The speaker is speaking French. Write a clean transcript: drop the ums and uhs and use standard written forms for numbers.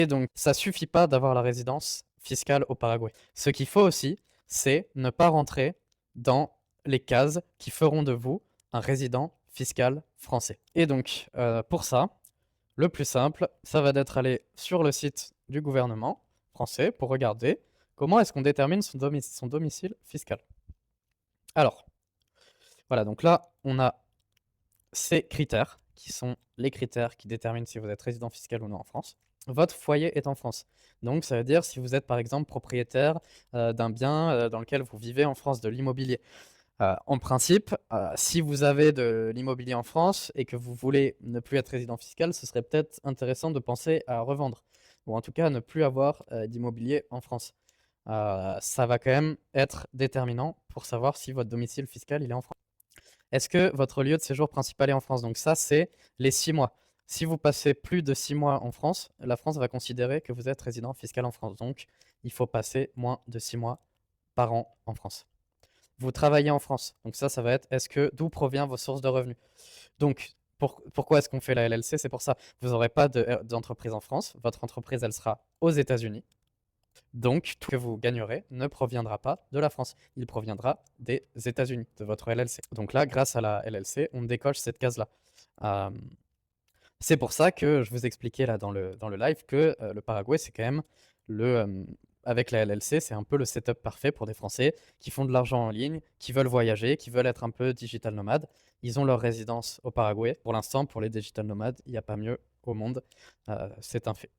Et donc, ça suffit pas d'avoir la résidence fiscale au Paraguay. Ce qu'il faut aussi, c'est ne pas rentrer dans les cases qui feront de vous un résident fiscal français. Et donc, pour ça, le plus simple, ça va d'être aller sur le site du gouvernement français pour regarder comment est-ce qu'on détermine son domicile fiscal. Alors, voilà, donc là, on a ces critères qui sont les critères qui déterminent si vous êtes résident fiscal ou non en France. Votre foyer est en France. Donc, ça veut dire si vous êtes par exemple propriétaire d'un bien dans lequel vous vivez en France, de l'immobilier. En principe, si vous avez de l'immobilier en France et que vous voulez ne plus être résident fiscal, ce serait peut-être intéressant de penser à revendre ou en tout cas à ne plus avoir d'immobilier en France. Ça va quand même être déterminant pour savoir si votre domicile fiscal il est en France. Est-ce que votre lieu de séjour principal est en France? Donc ça, c'est les 6 mois. Si vous passez plus de 6 mois en France, la France va considérer que vous êtes résident fiscal en France. Donc, il faut passer moins de 6 mois par an en France. Vous travaillez en France. Donc ça va être d'où provient vos sources de revenus? Donc, pourquoi est-ce qu'on fait la LLC? C'est pour ça. Vous n'aurez pas d'entreprise en France. Votre entreprise, elle sera aux États-Unis. Donc, tout ce que vous gagnerez ne proviendra pas de la France. Il proviendra des États-Unis, de votre LLC. Donc là, grâce à la LLC, on décoche cette case-là. Euh, c'est pour ça que je vous expliquais là dans le live que le Paraguay, c'est quand même avec la LLC, c'est un peu le setup parfait pour des Français qui font de l'argent en ligne, qui veulent voyager, qui veulent être un peu digital nomades. Ils ont leur résidence au Paraguay. Pour l'instant, pour les digital nomades, il n'y a pas mieux au monde. C'est un fait.